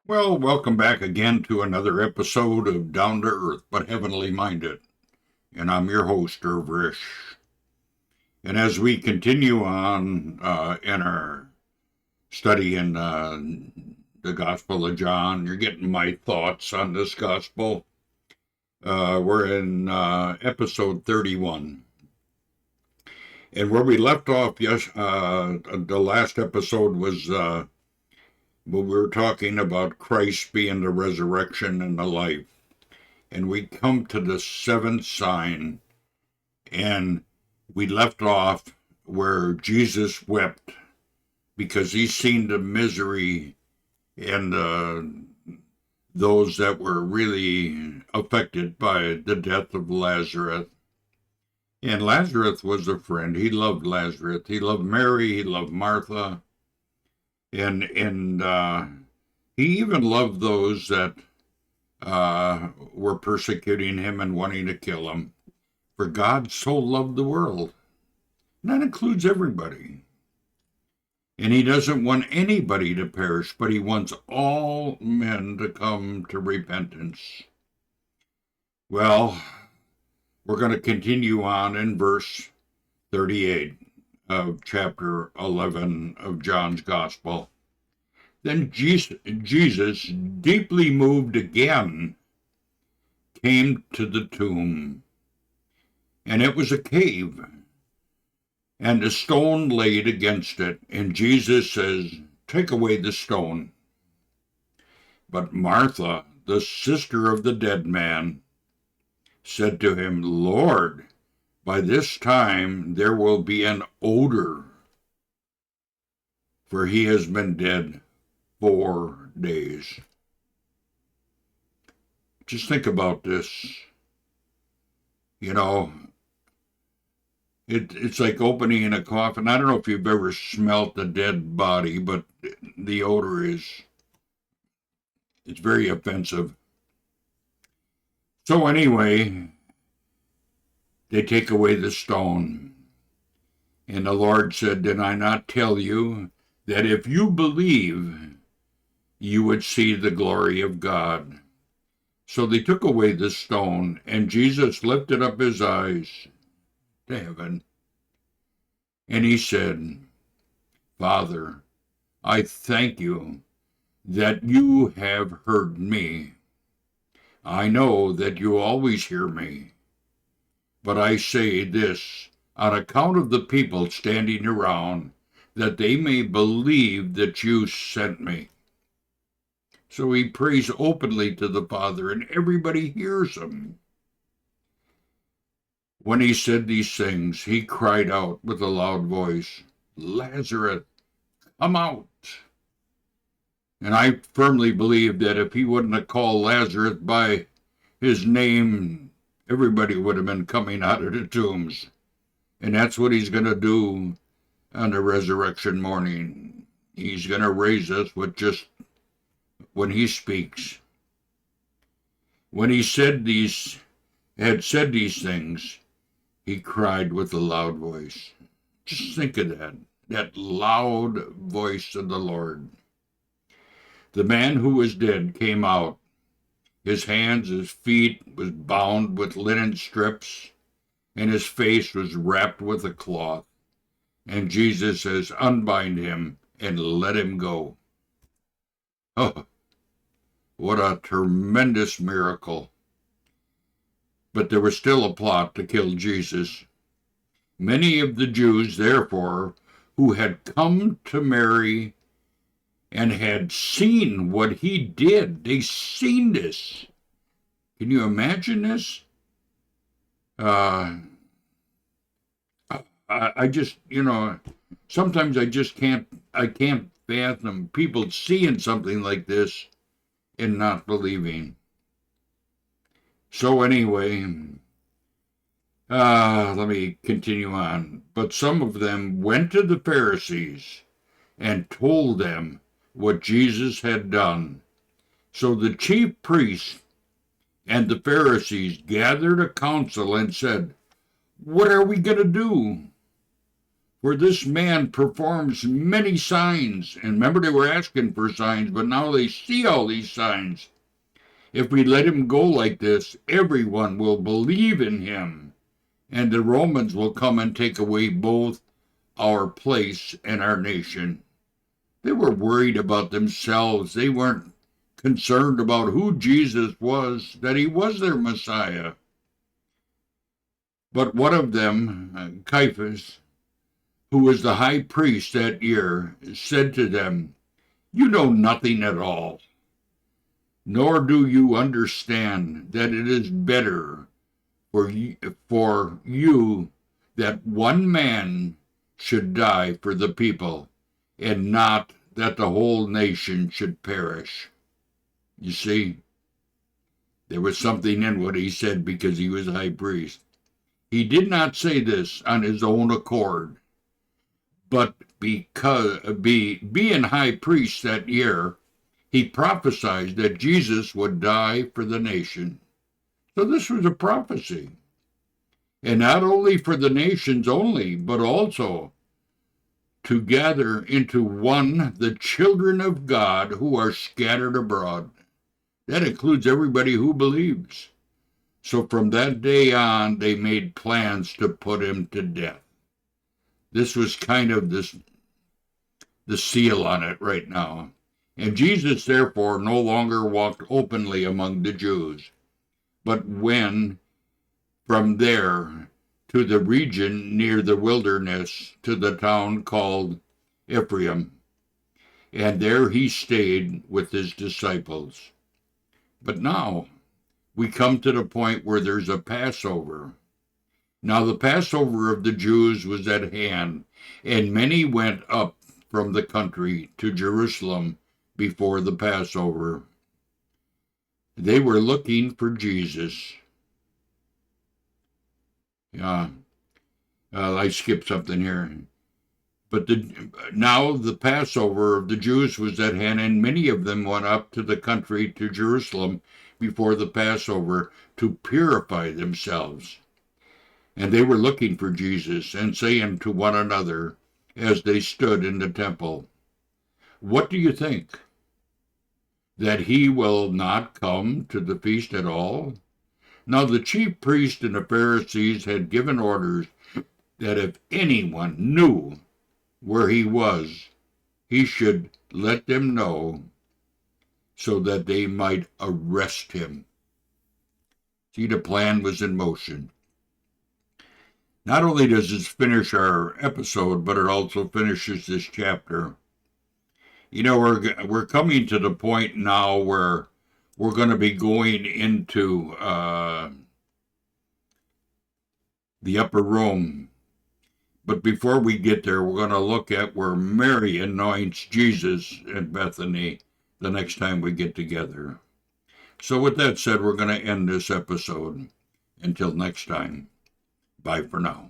Well, welcome back again to another episode of Down to Earth but Heavenly Minded. And I'm your host, Irv Risch. And as we continue on in our study in the Gospel of John, you're getting my thoughts on this Gospel. We're in episode 31. And where we left off, the last episode was we were talking about Christ being the resurrection and the life. And we come to the seventh sign, and we left off where Jesus wept because he seen the misery and those that were really affected by the death of Lazarus. And Lazarus was a friend. He loved Lazarus. He loved Mary. He loved Martha. And he even loved those that were persecuting him and wanting to kill him. For God so loved the world. And that includes everybody. And he doesn't want anybody to perish, but he wants all men to come to repentance. Well, we're going to continue on in verse 38 of chapter 11 of John's Gospel. Then Jesus, deeply moved again, came to the tomb. And it was a cave, and a stone laid against it. And Jesus says, "Take away the stone." But Martha, the sister of the dead man, said to him, "Lord, by this time there will be an odor, for he has been dead 4 days." Just think about this. You know, it's like opening a coffin. I don't know if you've ever smelt a dead body, but the odor it's very offensive. So anyway, they take away the stone. And the Lord said, "Did I not tell you that if you believe, you would see the glory of God?" So they took away the stone, and Jesus lifted up his eyes to heaven, and he said, "Father, I thank you that you have heard me. I know that you always hear me, but I say this on account of the people standing around, that they may believe that you sent me." So he prays openly to the Father, and everybody hears him. When he said these things, he cried out with a loud voice, "Lazarus, come out." And I firmly believe that if he wouldn't have called Lazarus by his name, everybody would have been coming out of the tombs. And that's what he's going to do on the resurrection morning. He's going to raise us with just when he speaks. When he had said these things, he cried with a loud voice. Just think of that loud voice of the Lord. The man who was dead came out. His hands, his feet was bound with linen strips, and his face was wrapped with a cloth. And Jesus says, "Unbind him and let him go." Oh, what a tremendous miracle. But there was still a plot to kill Jesus. Many of the Jews, therefore, who had come to Mary and had seen what he did, they seen this. Can you imagine this? I just, sometimes I can't fathom people seeing something like this and not believing. So anyway, let me continue on. But some of them went to the Pharisees and told them what Jesus had done. So the chief priests and the Pharisees gathered a council and said, "What are we going to do? For this man performs many signs. And remember, they were asking for signs, but now they see all these signs. If we let him go like this, everyone will believe in him, and the Romans will come and take away both our place and our nation. They were worried about themselves. They weren't concerned about who Jesus was, that he was their Messiah. But one of them, Caiaphas, who was the high priest that year, said to them, "You know nothing at all, nor do you understand that it is better for you that one man should die for the people, and not that the whole nation should perish." You see, there was something in what he said because he was a high priest. He did not say this on his own accord, but because being high priest that year, he prophesied that Jesus would die for the nation. So this was a prophecy. And not only for the nations only, but also to gather into one the children of God who are scattered abroad. That includes everybody who believes. So from that day on, they made plans to put him to death. This was kind of the seal on it right now. And Jesus, therefore, no longer walked openly among the Jews, but went from there to the region near the wilderness, to the town called Ephraim. And there he stayed with his disciples. But now we come to the point where there's a Passover. Now the Passover of the Jews was at hand, and many went up from the country to Jerusalem before the Passover. They were looking for Jesus. I skipped something here. But now the Passover of the Jews was at hand, and many of them went up to the country to Jerusalem before the Passover to purify themselves. And they were looking for Jesus, and saying to one another as they stood in the temple, "What do you think? That he will not come to the feast at all?" Now the chief priests and the Pharisees had given orders that if anyone knew where he was, he should let them know so that they might arrest him. See, the plan was in motion. Not only does this finish our episode, but it also finishes this chapter. You know, we're coming to the point now where we're going to be going into the upper room. But before we get there, we're going to look at where Mary anoints Jesus at Bethany the next time we get together. So with that said, we're going to end this episode. Until next time, bye for now.